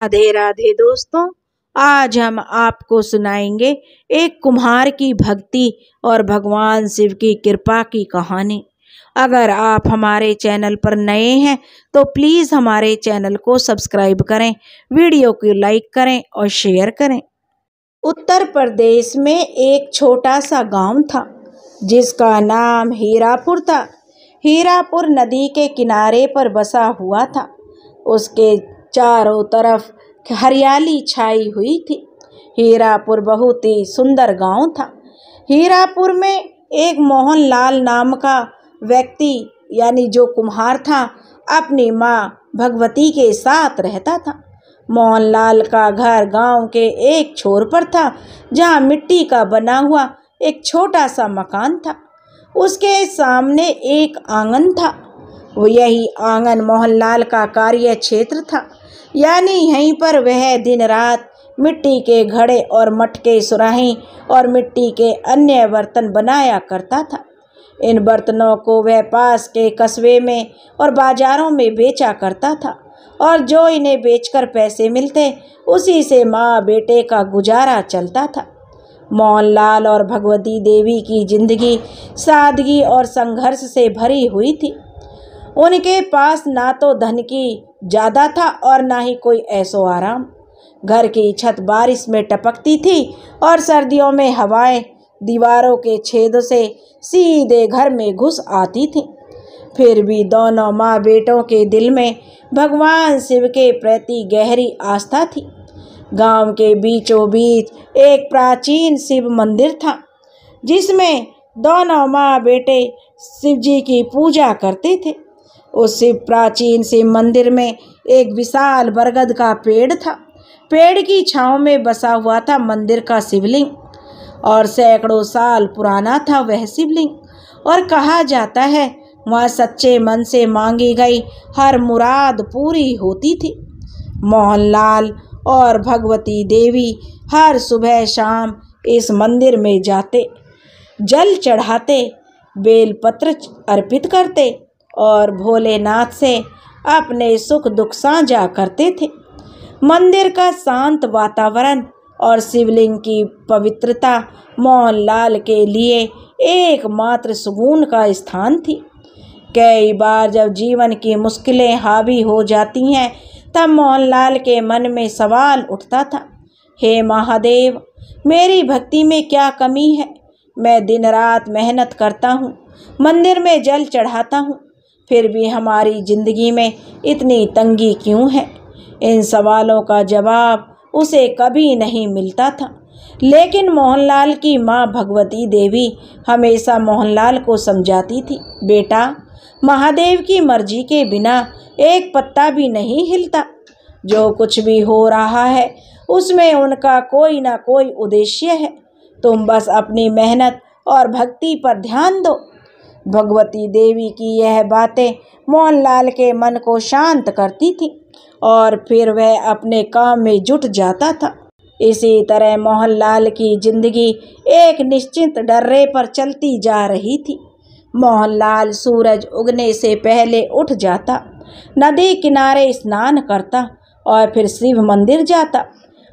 राधे राधे दोस्तों, आज हम आपको सुनाएंगे एक कुम्हार की भक्ति और भगवान शिव की कृपा की कहानी। अगर आप हमारे चैनल पर नए हैं तो प्लीज़ हमारे चैनल को सब्सक्राइब करें, वीडियो को लाइक करें और शेयर करें। उत्तर प्रदेश में एक छोटा सा गांव था जिसका नाम हीरापुर था। हीरापुर नदी के किनारे पर बसा हुआ था। उसके चारों तरफ हरियाली छाई हुई थी। हीरापुर बहुत ही सुंदर गांव था। हीरापुर में एक मोहनलाल नाम का व्यक्ति यानी जो कुम्हार था, अपनी माँ भगवती के साथ रहता था। मोहनलाल का घर गांव के एक छोर पर था, जहां मिट्टी का बना हुआ एक छोटा सा मकान था। उसके सामने एक आंगन था। यही आंगन मोहनलाल का कार्य क्षेत्र था, यानी यहीं पर वह दिन रात मिट्टी के घड़े और मटके, सुराही और मिट्टी के अन्य बर्तन बनाया करता था। इन बर्तनों को वह पास के कस्बे में और बाजारों में बेचा करता था, और जो इन्हें बेचकर पैसे मिलते उसी से माँ बेटे का गुजारा चलता था। मोहनलाल और भगवती देवी की जिंदगी सादगी और संघर्ष से भरी हुई थी। उनके पास ना तो धन की ज़्यादा था और ना ही कोई ऐशो आराम। घर की छत बारिश में टपकती थी और सर्दियों में हवाएं दीवारों के छेदों से सीधे घर में घुस आती थी। फिर भी दोनों माँ बेटों के दिल में भगवान शिव के प्रति गहरी आस्था थी। गांव के बीचों बीच एक प्राचीन शिव मंदिर था, जिसमें दोनों माँ बेटे शिव जी की पूजा करते थे। उस प्राचीन शिव मंदिर में एक विशाल बरगद का पेड़ था। पेड़ की छांव में बसा हुआ था मंदिर का शिवलिंग, और सैकड़ों साल पुराना था वह शिवलिंग। और कहा जाता है वहाँ सच्चे मन से मांगी गई हर मुराद पूरी होती थी। मोहनलाल और भगवती देवी हर सुबह शाम इस मंदिर में जाते, जल चढ़ाते, बेलपत्र अर्पित करते और भोलेनाथ से अपने सुख दुख साझा करते थे। मंदिर का शांत वातावरण और शिवलिंग की पवित्रता मोहनलाल के लिए एकमात्र सुकून का स्थान थी। कई बार जब जीवन की मुश्किलें हावी हो जाती हैं, तब मोहनलाल के मन में सवाल उठता था, हे महादेव, मेरी भक्ति में क्या कमी है? मैं दिन रात मेहनत करता हूँ, मंदिर में जल चढ़ाता हूँ, फिर भी हमारी जिंदगी में इतनी तंगी क्यों है? इन सवालों का जवाब उसे कभी नहीं मिलता था। लेकिन मोहनलाल की माँ भगवती देवी हमेशा मोहनलाल को समझाती थी, बेटा, महादेव की मर्जी के बिना एक पत्ता भी नहीं हिलता। जो कुछ भी हो रहा है उसमें उनका कोई ना कोई उद्देश्य है। तुम बस अपनी मेहनत और भक्ति पर ध्यान दो। भगवती देवी की यह बातें मोहनलाल के मन को शांत करती थी, और फिर वह अपने काम में जुट जाता था। इसी तरह मोहनलाल की जिंदगी एक निश्चित डर्रे पर चलती जा रही थी। मोहनलाल सूरज उगने से पहले उठ जाता, नदी किनारे स्नान करता और फिर शिव मंदिर जाता।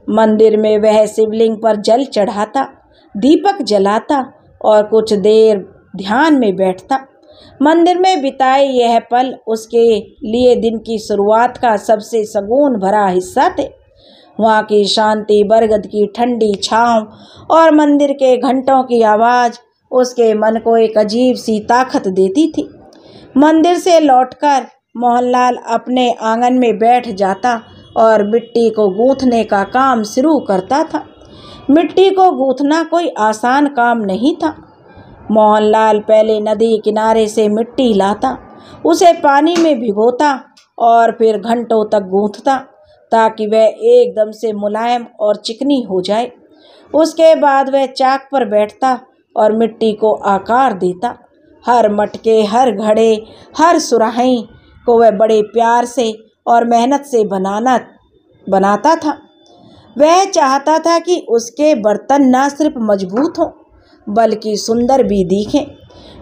मंदिर में वह शिवलिंग पर जल चढ़ाता, दीपक जलाता और कुछ देर ध्यान में बैठता। मंदिर में बिताए यह पल उसके लिए दिन की शुरुआत का सबसे सुकून भरा हिस्सा थे। वहाँ की शांति, बरगद की ठंडी छांव और मंदिर के घंटों की आवाज़ उसके मन को एक अजीब सी ताकत देती थी। मंदिर से लौटकर मोहनलाल अपने आंगन में बैठ जाता और मिट्टी को गूंथने का काम शुरू करता था। मिट्टी को गूंथना कोई आसान काम नहीं था। मोहनलाल पहले नदी किनारे से मिट्टी लाता, उसे पानी में भिगोता और फिर घंटों तक गूंथता, ताकि वह एकदम से मुलायम और चिकनी हो जाए। उसके बाद वह चाक पर बैठता और मिट्टी को आकार देता। हर मटके, हर घड़े, हर सुराही को वह बड़े प्यार से और मेहनत से बनाता था। वह चाहता था कि उसके बर्तन न सिर्फ मजबूत हों बल्कि सुंदर भी दिखें।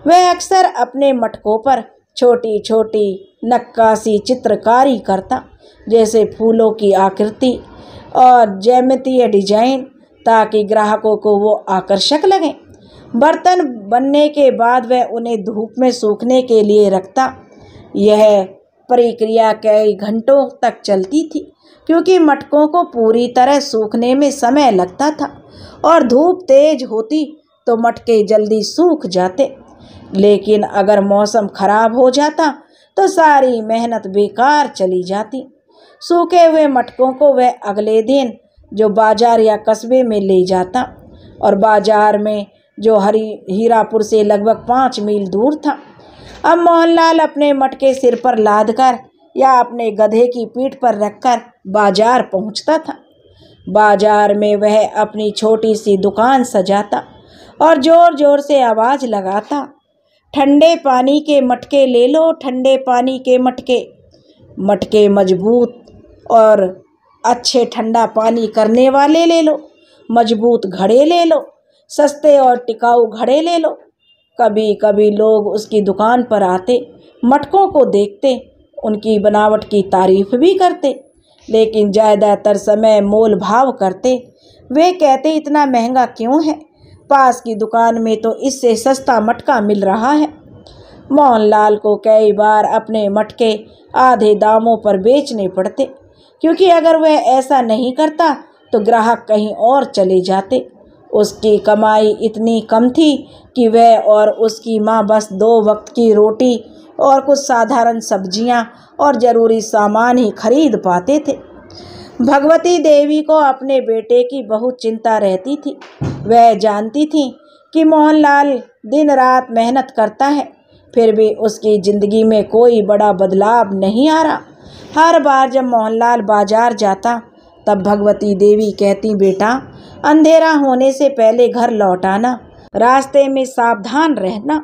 वह अक्सर अपने मटकों पर छोटी छोटी नक्काशी चित्रकारी करता, जैसे फूलों की आकृति और ज्यामितीय डिजाइन, ताकि ग्राहकों को वो आकर्षक लगे। बर्तन बनने के बाद वह उन्हें धूप में सूखने के लिए रखता। यह प्रक्रिया कई घंटों तक चलती थी, क्योंकि मटकों को पूरी तरह सूखने में समय लगता था और धूप तेज होती तो मटके जल्दी सूख जाते। लेकिन अगर मौसम खराब हो जाता तो सारी मेहनत बेकार चली जाती। सूखे हुए मटकों को वह अगले दिन जो बाजार या कस्बे में ले जाता, और बाजार में जो हीरापुर से लगभग 5 मील दूर था। अब मोहनलाल अपने मटके सिर पर लादकर या अपने गधे की पीठ पर रखकर बाजार पहुंचता था। बाजार में वह अपनी छोटी सी दुकान सजाता और जोर जोर से आवाज लगाता, ठंडे पानी के मटके ले लो, ठंडे पानी के मटके। मटके मजबूत और अच्छे ठंडा पानी करने वाले ले लो, मजबूत घड़े ले लो, सस्ते और टिकाऊ घड़े ले लो। कभी कभी लोग उसकी दुकान पर आते, मटकों को देखते, उनकी बनावट की तारीफ भी करते, लेकिन ज़्यादातर समय मोल भाव करते। वे कहते, इतना महंगा क्यों है, पास की दुकान में तो इससे सस्ता मटका मिल रहा है। मोहनलाल को कई बार अपने मटके आधे दामों पर बेचने पड़ते, क्योंकि अगर वह ऐसा नहीं करता तो ग्राहक कहीं और चले जाते। उसकी कमाई इतनी कम थी कि वह और उसकी माँ बस 2 वक्त की रोटी और कुछ साधारण सब्जियां और ज़रूरी सामान ही खरीद पाते थे। भगवती देवी को अपने बेटे की बहुत चिंता रहती थी। वह जानती थी कि मोहनलाल दिन रात मेहनत करता है, फिर भी उसकी ज़िंदगी में कोई बड़ा बदलाव नहीं आ रहा। हर बार जब मोहनलाल बाजार जाता तब भगवती देवी कहती, बेटा अंधेरा होने से पहले घर लौट आना, रास्ते में सावधान रहना।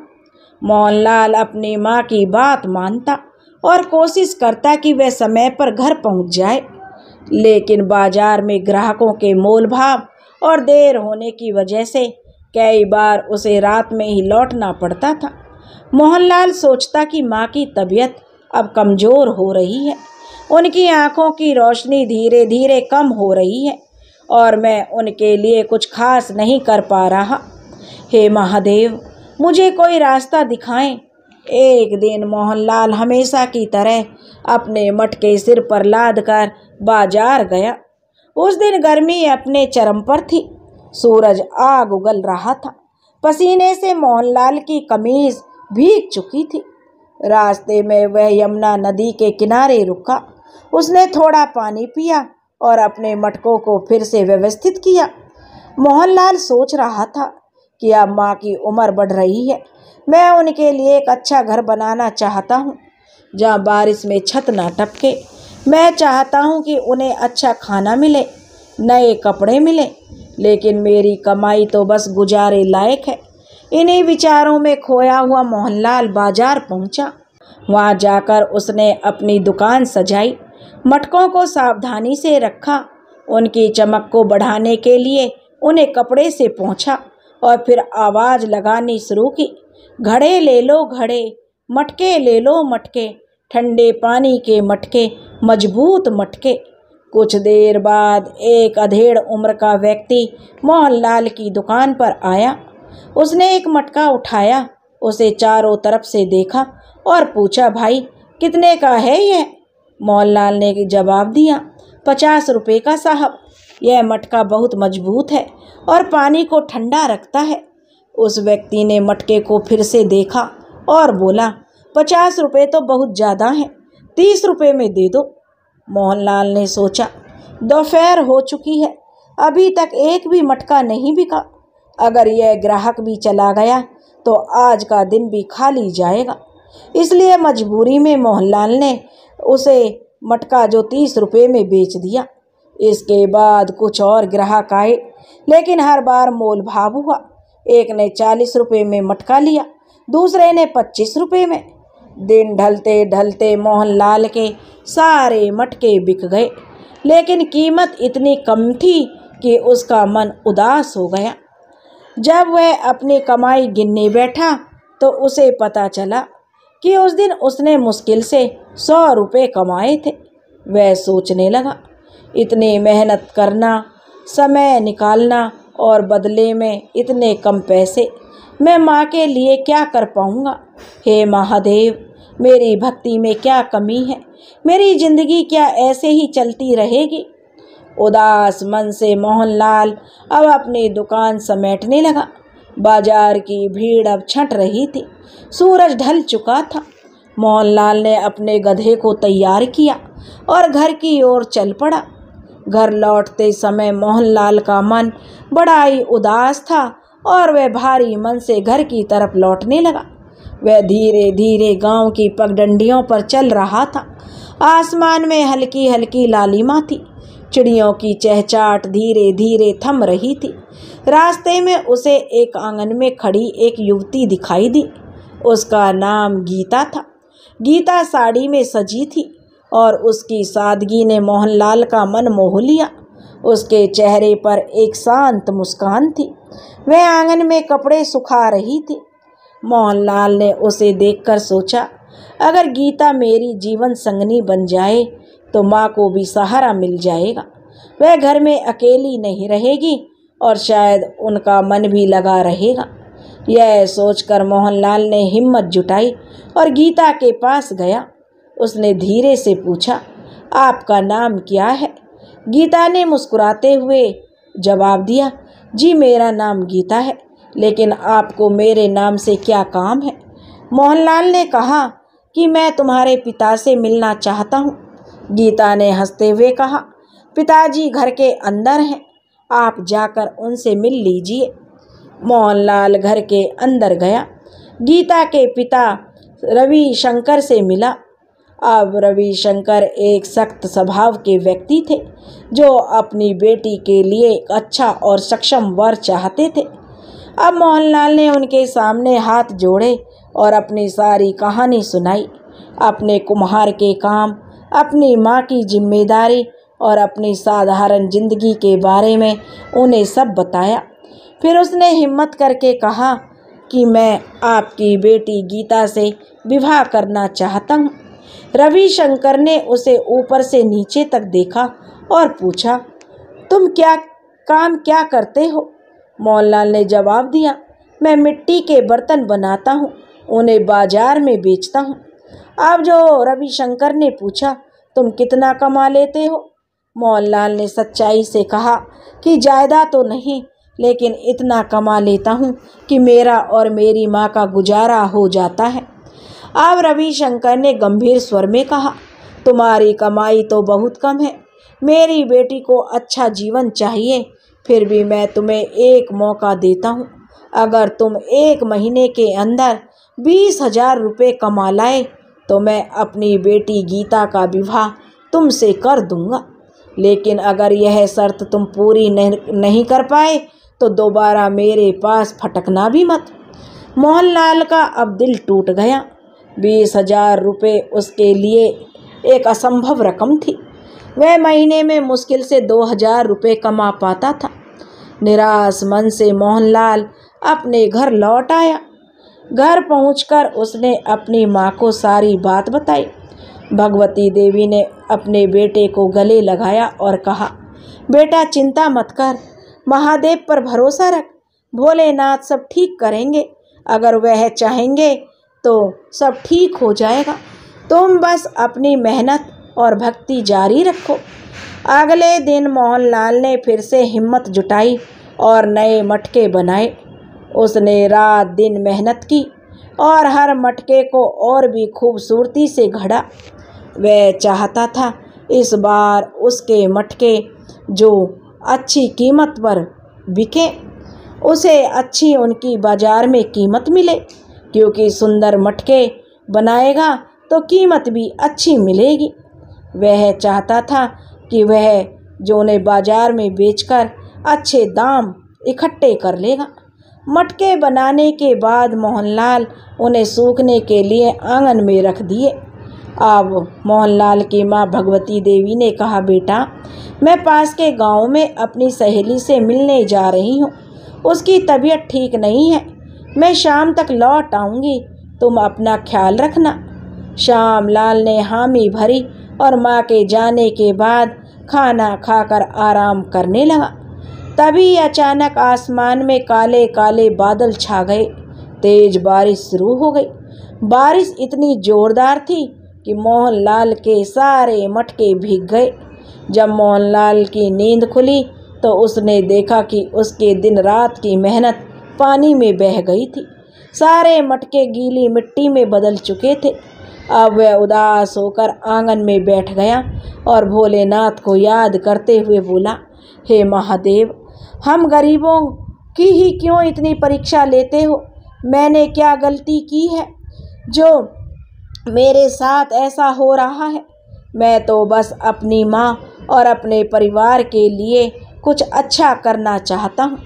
मोहनलाल अपनी माँ की बात मानता और कोशिश करता कि वह समय पर घर पहुँच जाए, लेकिन बाजार में ग्राहकों के मोल भाव और देर होने की वजह से कई बार उसे रात में ही लौटना पड़ता था। मोहनलाल सोचता कि माँ की तबीयत अब कमज़ोर हो रही है, उनकी आँखों की रोशनी धीरे धीरे कम हो रही है और मैं उनके लिए कुछ खास नहीं कर पा रहा। हे महादेव, मुझे कोई रास्ता दिखाएं। एक दिन मोहनलाल हमेशा की तरह अपने मटके सिर पर लादकर बाजार गया। उस दिन गर्मी अपने चरम पर थी, सूरज आग उगल रहा था, पसीने से मोहनलाल की कमीज भीग चुकी थी। रास्ते में वह यमुना नदी के किनारे रुका। उसने थोड़ा पानी पिया और अपने मटकों को फिर से व्यवस्थित किया। मोहनलाल सोच रहा था कि अब माँ की उम्र बढ़ रही है, मैं उनके लिए एक अच्छा घर बनाना चाहता हूँ, जहाँ बारिश में छत ना टपके। मैं चाहता हूँ कि उन्हें अच्छा खाना मिले, नए कपड़े मिले, लेकिन मेरी कमाई तो बस गुजारे लायक है। इन्हीं विचारों में खोया हुआ मोहनलाल बाजार पहुँचा। वहाँ जाकर उसने अपनी दुकान सजाई, मटकों को सावधानी से रखा, उनकी चमक को बढ़ाने के लिए उन्हें कपड़े से पोंछा और फिर आवाज़ लगानी शुरू की, घड़े ले लो घड़े, मटके ले लो मटके, ठंडे पानी के मटके, मजबूत मटके। कुछ देर बाद एक अधेड़ उम्र का व्यक्ति मोहनलाल की दुकान पर आया। उसने एक मटका उठाया, उसे चारों तरफ से देखा और पूछा, भाई कितने का है यह? मोहनलाल ने जवाब दिया, 50 रुपये का साहब। यह मटका बहुत मजबूत है और पानी को ठंडा रखता है। उस व्यक्ति ने मटके को फिर से देखा और बोला, 50 रुपये तो बहुत ज़्यादा हैं, 30 रुपये में दे दो। मोहनलाल ने सोचा, दोपहर हो चुकी है, अभी तक एक भी मटका नहीं बिका। अगर यह ग्राहक भी चला गया तो आज का दिन भी खाली जाएगा। इसलिए मजबूरी में मोहनलाल ने उसे मटका जो 30 रुपये में बेच दिया। इसके बाद कुछ और ग्राहक आए, लेकिन हर बार मोल भाव हुआ। एक ने 40 रुपये में मटका लिया, दूसरे ने 25 रुपये में। दिन ढलते ढलते मोहनलाल के सारे मटके बिक गए, लेकिन कीमत इतनी कम थी कि उसका मन उदास हो गया। जब वह अपनी कमाई गिनने बैठा तो उसे पता चला कि उस दिन उसने मुश्किल से 100 रुपये कमाए थे। वह सोचने लगा, इतनी मेहनत करना, समय निकालना और बदले में इतने कम पैसे, मैं माँ के लिए क्या कर पाऊँगा। हे महादेव, मेरी भक्ति में क्या कमी है? मेरी जिंदगी क्या ऐसे ही चलती रहेगी? उदास मन से मोहनलाल अब अपनी दुकान समेटने लगा। बाजार की भीड़ अब छंट रही थी। सूरज ढल चुका था। मोहनलाल ने अपने गधे को तैयार किया और घर की ओर चल पड़ा। घर लौटते समय मोहनलाल का मन बड़ा ही उदास था और वह भारी मन से घर की तरफ लौटने लगा। वह धीरे धीरे गांव की पगडंडियों पर चल रहा था। आसमान में हल्की हल्की लालिमा थी। चिड़ियों की चहचहाट धीरे धीरे थम रही थी। रास्ते में उसे एक आंगन में खड़ी एक युवती दिखाई दी। उसका नाम गीता था। गीता साड़ी में सजी थी और उसकी सादगी ने मोहनलाल का मन मोह लिया। उसके चेहरे पर एक शांत मुस्कान थी। वह आंगन में कपड़े सुखा रही थी। मोहनलाल ने उसे देखकर सोचा, अगर गीता मेरी जीवन संगनी बन जाए तो माँ को भी सहारा मिल जाएगा। वह घर में अकेली नहीं रहेगी और शायद उनका मन भी लगा रहेगा। यह सोचकर मोहनलाल ने हिम्मत जुटाई और गीता के पास गया। उसने धीरे से पूछा, आपका नाम क्या है? गीता ने मुस्कुराते हुए जवाब दिया, जी मेरा नाम गीता है, लेकिन आपको मेरे नाम से क्या काम है? मोहनलाल ने कहा कि मैं तुम्हारे पिता से मिलना चाहता हूँ। गीता ने हंसते हुए कहा, पिताजी घर के अंदर हैं, आप जाकर उनसे मिल लीजिए। मोहनलाल घर के अंदर गया। गीता के पिता रविशंकर से मिला। अब रविशंकर एक सख्त स्वभाव के व्यक्ति थे जो अपनी बेटी के लिए एक अच्छा और सक्षम वर चाहते थे। अब मोहनलाल ने उनके सामने हाथ जोड़े और अपनी सारी कहानी सुनाई। अपने कुम्हार के काम, अपनी माँ की जिम्मेदारी और अपनी साधारण जिंदगी के बारे में उन्हें सब बताया। फिर उसने हिम्मत करके कहा कि मैं आपकी बेटी गीता से विवाह करना चाहता हूँ। रविशंकर ने उसे ऊपर से नीचे तक देखा और पूछा, तुम क्या करते हो? मोहनलाल ने जवाब दिया, मैं मिट्टी के बर्तन बनाता हूँ, उन्हें बाजार में बेचता हूँ। अब जो रविशंकर ने पूछा, तुम कितना कमा लेते हो? मोहनलाल ने सच्चाई से कहा कि ज़्यादा तो नहीं, लेकिन इतना कमा लेता हूँ कि मेरा और मेरी माँ का गुजारा हो जाता है। अब रविशंकर ने गंभीर स्वर में कहा, तुम्हारी कमाई तो बहुत कम है। मेरी बेटी को अच्छा जीवन चाहिए, फिर भी मैं तुम्हें एक मौका देता हूँ। अगर तुम 1 महीने के अंदर 20,000 रुपये कमा लाए तो मैं अपनी बेटी गीता का विवाह तुमसे कर दूंगा। लेकिन अगर यह शर्त तुम पूरी नहीं कर पाए तो दोबारा मेरे पास फटकना भी मत। मोहनलाल का अब दिल टूट गया। 20,000 रुपये उसके लिए एक असंभव रकम थी। वह महीने में मुश्किल से 2,000 रुपये कमा पाता था। निराश मन से मोहनलाल अपने घर लौट आया। घर पहुंचकर उसने अपनी माँ को सारी बात बताई। भगवती देवी ने अपने बेटे को गले लगाया और कहा, बेटा चिंता मत कर, महादेव पर भरोसा रख, भोलेनाथ सब ठीक करेंगे। अगर वह चाहेंगे तो सब ठीक हो जाएगा। तुम बस अपनी मेहनत और भक्ति जारी रखो। अगले दिन मोहनलाल ने फिर से हिम्मत जुटाई और नए मटके बनाए। उसने रात दिन मेहनत की और हर मटके को और भी खूबसूरती से घड़ा। वह चाहता था इस बार उसके मटके जो अच्छी कीमत पर बिके, उसे अच्छी उनकी बाजार में कीमत मिले, क्योंकि सुंदर मटके बनाएगा तो कीमत भी अच्छी मिलेगी। वह चाहता था कि वह जो उन्हें बाजार में बेचकर अच्छे दाम इकट्ठे कर लेगा। मटके बनाने के बाद मोहनलाल उन्हें सूखने के लिए आंगन में रख दिए। अब मोहनलाल की माँ भगवती देवी ने कहा, बेटा मैं पास के गांव में अपनी सहेली से मिलने जा रही हूँ। उसकी तबीयत ठीक नहीं है। मैं शाम तक लौट आऊँगी। तुम अपना ख्याल रखना। श्यामलाल ने हामी भरी और माँ के जाने के बाद खाना खाकर आराम करने लगा। तभी अचानक आसमान में काले काले बादल छा गए। तेज बारिश शुरू हो गई। बारिश इतनी जोरदार थी कि मोहनलाल के सारे मटके भीग गए। जब मोहनलाल की नींद खुली तो उसने देखा कि उसके दिन रात की मेहनत पानी में बह गई थी। सारे मटके गीली मिट्टी में बदल चुके थे। अब वह उदास होकर आंगन में बैठ गया और भोलेनाथ को याद करते हुए बोला, हे महादेव, हम गरीबों की ही क्यों इतनी परीक्षा लेते हो? मैंने क्या गलती की है जो मेरे साथ ऐसा हो रहा है? मैं तो बस अपनी माँ और अपने परिवार के लिए कुछ अच्छा करना चाहता हूँ।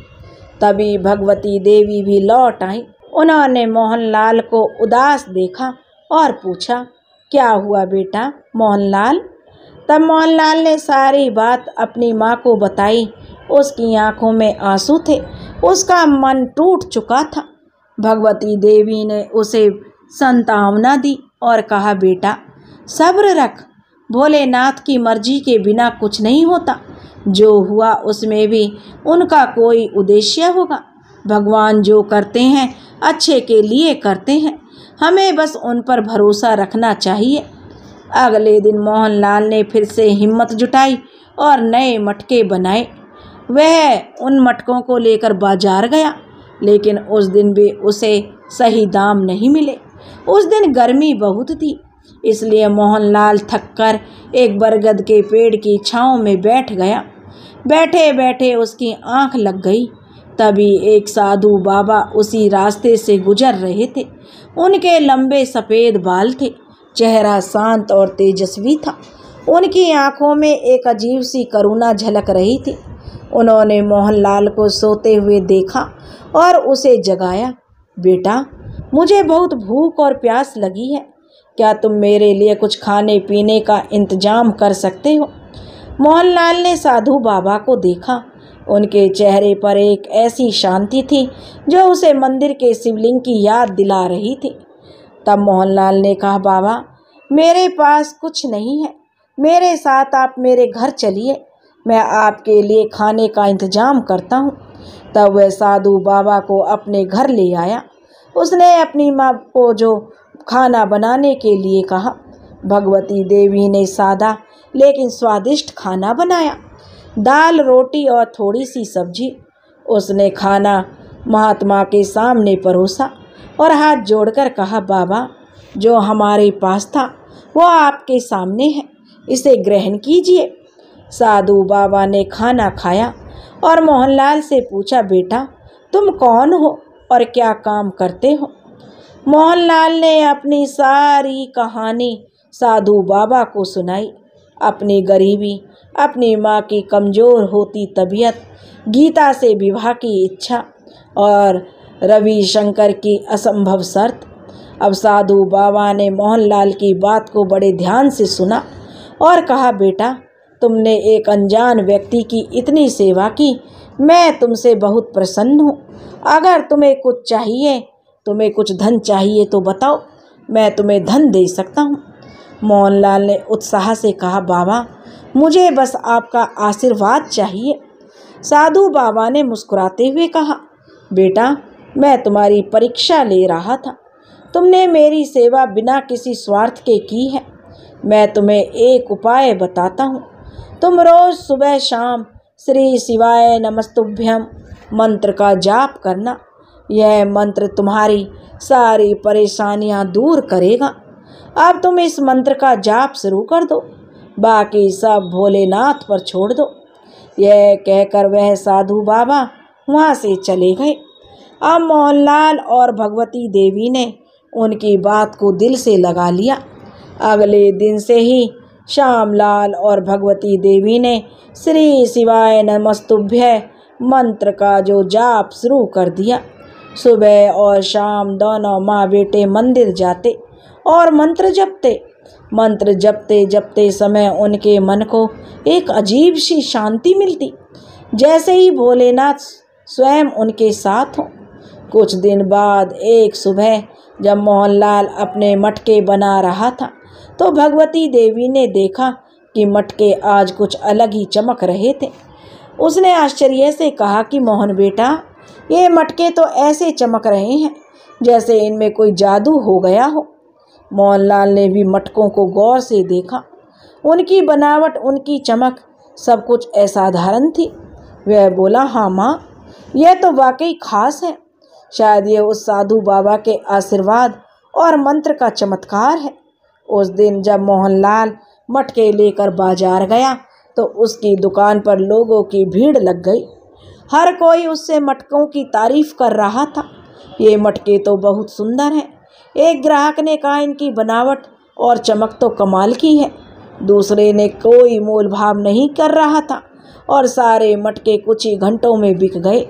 तभी भगवती देवी भी लौट आई। उन्होंने मोहनलाल को उदास देखा और पूछा, क्या हुआ बेटा मोहनलाल? तब मोहनलाल ने सारी बात अपनी माँ को बताई। उसकी आंखों में आंसू थे। उसका मन टूट चुका था। भगवती देवी ने उसे सांत्वना दी और कहा, बेटा सब्र रख। भोलेनाथ की मर्जी के बिना कुछ नहीं होता। जो हुआ उसमें भी उनका कोई उद्देश्य होगा। भगवान जो करते हैं अच्छे के लिए करते हैं। हमें बस उन पर भरोसा रखना चाहिए। अगले दिन मोहनलाल ने फिर से हिम्मत जुटाई और नए मटके बनाए। वह उन मटकों को लेकर बाजार गया, लेकिन उस दिन भी उसे सही दाम नहीं मिले। उस दिन गर्मी बहुत थी, इसलिए मोहनलाल थककर एक बरगद के पेड़ की छांव में बैठ गया। बैठे बैठे उसकी आंख लग गई। तभी एक साधु बाबा उसी रास्ते से गुजर रहे थे। उनके लंबे सफ़ेद बाल थे। चेहरा शांत और तेजस्वी था। उनकी आंखों में एक अजीब सी करुणा झलक रही थी। उन्होंने मोहनलाल को सोते हुए देखा और उसे जगाया। बेटा, मुझे बहुत भूख और प्यास लगी है। क्या तुम मेरे लिए कुछ खाने पीने का इंतजाम कर सकते हो? मोहनलाल ने साधु बाबा को देखा। उनके चेहरे पर एक ऐसी शांति थी जो उसे मंदिर के शिवलिंग की याद दिला रही थी। तब मोहनलाल ने कहा, बाबा, मेरे पास कुछ नहीं है। मेरे साथ आप मेरे घर चलिए। मैं आपके लिए खाने का इंतजाम करता हूँ। तब वह साधु बाबा को अपने घर ले आया। उसने अपनी माँ को जो खाना बनाने के लिए कहा। भगवती देवी ने सादा लेकिन स्वादिष्ट खाना बनाया। दाल, रोटी और थोड़ी सी सब्जी। उसने खाना महात्मा के सामने परोसा और हाथ जोड़कर कहा, बाबा, जो हमारे पास था वो आपके सामने है, इसे ग्रहण कीजिए। साधु बाबा ने खाना खाया और मोहनलाल से पूछा, बेटा, तुम कौन हो और क्या काम करते हो? मोहनलाल ने अपनी सारी कहानी साधु बाबा को सुनाई। अपनी गरीबी, अपनी माँ की कमज़ोर होती तबीयत, गीता से विवाह की इच्छा और रविशंकर की असंभव शर्त। अब साधु बाबा ने मोहनलाल की बात को बड़े ध्यान से सुना और कहा, बेटा, तुमने एक अनजान व्यक्ति की इतनी सेवा की। मैं तुमसे बहुत प्रसन्न हूँ। अगर तुम्हें कुछ चाहिए, तुम्हें कुछ धन चाहिए तो बताओ, मैं तुम्हें धन दे सकता हूँ। मोहनलाल ने उत्साह से कहा, बाबा, मुझे बस आपका आशीर्वाद चाहिए। साधु बाबा ने मुस्कुराते हुए कहा, बेटा, मैं तुम्हारी परीक्षा ले रहा था। तुमने मेरी सेवा बिना किसी स्वार्थ के की है। मैं तुम्हें एक उपाय बताता हूँ। तुम रोज़ सुबह शाम श्री शिवाय नमस्तुभ्यम मंत्र का जाप करना। यह मंत्र तुम्हारी सारी परेशानियाँ दूर करेगा। अब तुम इस मंत्र का जाप शुरू कर दो, बाकी सब भोलेनाथ पर छोड़ दो। यह कहकर वह साधु बाबा वहाँ से चले गए। अब मोहनलाल और भगवती देवी ने उनकी बात को दिल से लगा लिया। अगले दिन से ही श्यामलाल और भगवती देवी ने श्री शिवाय नमस्तुभ्य मंत्र का जो जाप शुरू कर दिया। सुबह और शाम दोनों माँ बेटे मंदिर जाते और मंत्र जपते। मंत्र जपते जपते समय उनके मन को एक अजीब सी शांति मिलती, जैसे ही भोलेनाथ स्वयं उनके साथ हों। कुछ दिन बाद एक सुबह जब मोहनलाल अपने मटके बना रहा था तो भगवती देवी ने देखा कि मटके आज कुछ अलग ही चमक रहे थे। उसने आश्चर्य से कहा कि मोहन बेटा, ये मटके तो ऐसे चमक रहे हैं जैसे इनमें कोई जादू हो गया हो। मोहनलाल ने भी मटकों को गौर से देखा। उनकी बनावट, उनकी चमक, सब कुछ असाधारण थी। वह बोला, हाँ माँ, यह तो वाकई खास है। शायद ये उस साधु बाबा के आशीर्वाद और मंत्र का चमत्कार है। उस दिन जब मोहनलाल मटके लेकर बाजार गया तो उसकी दुकान पर लोगों की भीड़ लग गई। हर कोई उससे मटकों की तारीफ कर रहा था। ये मटके तो बहुत सुंदर हैं। एक ग्राहक ने कहा, इनकी बनावट और चमक तो कमाल की है। दूसरे ने कोई मोल भाव नहीं कर रहा था और सारे मटके कुछ ही घंटों में बिक गए।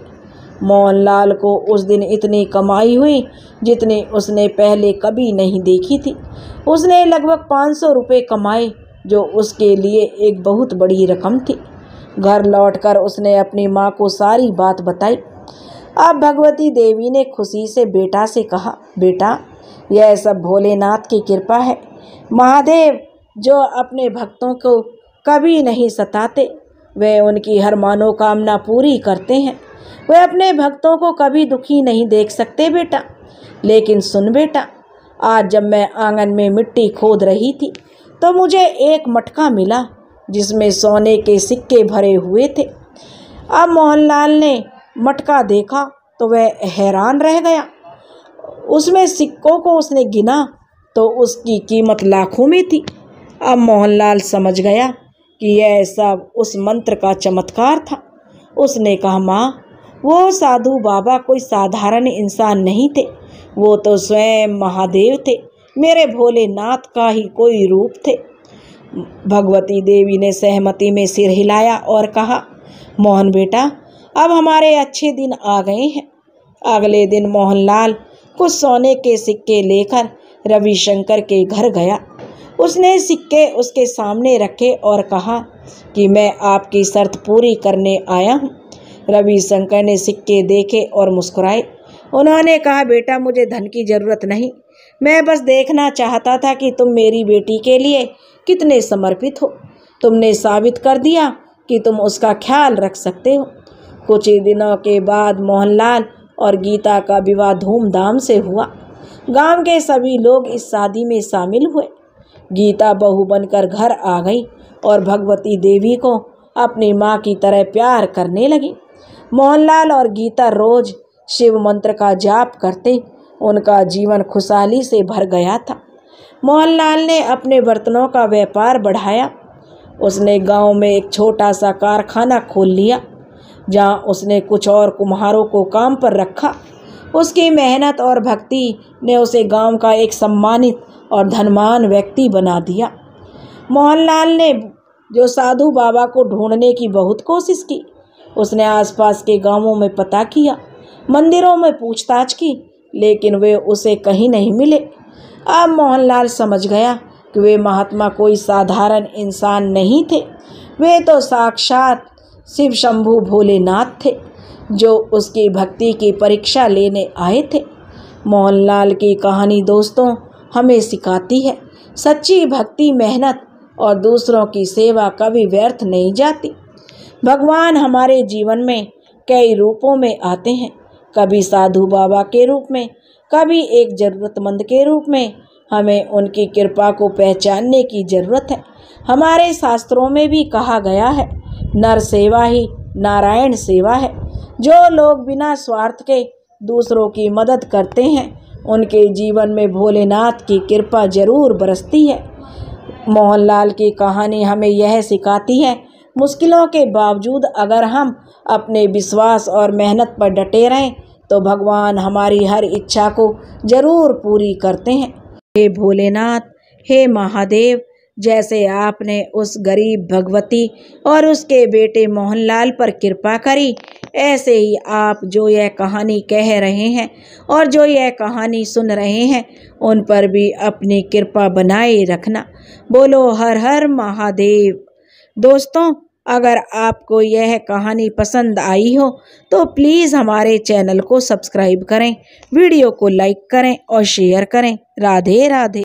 मोहनलाल को उस दिन इतनी कमाई हुई जितनी उसने पहले कभी नहीं देखी थी। उसने लगभग 500 रुपये कमाए, जो उसके लिए एक बहुत बड़ी रकम थी। घर लौटकर उसने अपनी माँ को सारी बात बताई। अब भगवती देवी ने खुशी से बेटा से कहा, बेटा, यह सब भोलेनाथ की कृपा है। महादेव जो अपने भक्तों को कभी नहीं सताते, वे उनकी हर मनोकामना पूरी करते हैं। वे अपने भक्तों को कभी दुखी नहीं देख सकते बेटा। लेकिन सुन बेटा, आज जब मैं आंगन में मिट्टी खोद रही थी तो मुझे एक मटका मिला जिसमें सोने के सिक्के भरे हुए थे। अब मोहनलाल ने मटका देखा तो वह हैरान रह गया। उसमें सिक्कों को उसने गिना तो उसकी कीमत लाखों में थी। अब मोहनलाल समझ गया कि यह सब उस मंत्र का चमत्कार था। उसने कहा, माँ, वो साधु बाबा कोई साधारण इंसान नहीं थे। वो तो स्वयं महादेव थे, मेरे भोलेनाथ का ही कोई रूप थे। भगवती देवी ने सहमति में सिर हिलाया और कहा, मोहन बेटा, अब हमारे अच्छे दिन आ गए हैं। अगले दिन मोहनलाल कुछ सोने के सिक्के लेकर रविशंकर के घर गया। उसने सिक्के उसके सामने रखे और कहा कि मैं आपकी शर्त पूरी करने आया हूँ। रविशंकर ने सिक्के देखे और मुस्कुराए। उन्होंने कहा, बेटा, मुझे धन की जरूरत नहीं। मैं बस देखना चाहता था कि तुम मेरी बेटी के लिए कितने समर्पित हो। तुमने साबित कर दिया कि तुम उसका ख्याल रख सकते हो। कुछ ही दिनों के बाद मोहनलाल और गीता का विवाह धूमधाम से हुआ। गांव के सभी लोग इस शादी में शामिल हुए। गीता बहू बनकर घर आ गई और भगवती देवी को अपनी माँ की तरह प्यार करने लगी। मोहनलाल और गीता रोज शिव मंत्र का जाप करते। उनका जीवन खुशहाली से भर गया था। मोहनलाल ने अपने बर्तनों का व्यापार बढ़ाया। उसने गांव में एक छोटा सा कारखाना खोल लिया जहां उसने कुछ और कुम्हारों को काम पर रखा। उसकी मेहनत और भक्ति ने उसे गांव का एक सम्मानित और धनवान व्यक्ति बना दिया। मोहनलाल ने जो साधु बाबा को ढूंढने की बहुत कोशिश की। उसने आसपास के गांवों में पता किया, मंदिरों में पूछताछ की, लेकिन वे उसे कहीं नहीं मिले। अब मोहनलाल समझ गया कि वे महात्मा कोई साधारण इंसान नहीं थे। वे तो साक्षात शिव शंभु भोलेनाथ थे, जो उसकी भक्ति की परीक्षा लेने आए थे। मोहनलाल की कहानी दोस्तों हमें सिखाती है, सच्ची भक्ति, मेहनत और दूसरों की सेवा कभी व्यर्थ नहीं जाती। भगवान हमारे जीवन में कई रूपों में आते हैं, कभी साधु बाबा के रूप में, कभी एक ज़रूरतमंद के रूप में। हमें उनकी कृपा को पहचानने की ज़रूरत है। हमारे शास्त्रों में भी कहा गया है, नर सेवा ही नारायण सेवा है। जो लोग बिना स्वार्थ के दूसरों की मदद करते हैं, उनके जीवन में भोलेनाथ की कृपा जरूर बरसती है। मोहनलाल की कहानी हमें यह सिखाती है, मुश्किलों के बावजूद अगर हम अपने विश्वास और मेहनत पर डटे रहें तो भगवान हमारी हर इच्छा को जरूर पूरी करते हैं। हे भोलेनाथ, हे महादेव, जैसे आपने उस गरीब भगवती और उसके बेटे मोहनलाल पर कृपा करी, ऐसे ही आप जो यह कहानी कह रहे हैं और जो यह कहानी सुन रहे हैं, उन पर भी अपनी कृपा बनाए रखना। बोलो हर हर महादेव। दोस्तों, अगर आपको यह कहानी पसंद आई हो तो प्लीज़ हमारे चैनल को सब्सक्राइब करें, वीडियो को लाइक करें और शेयर करें। राधे राधे।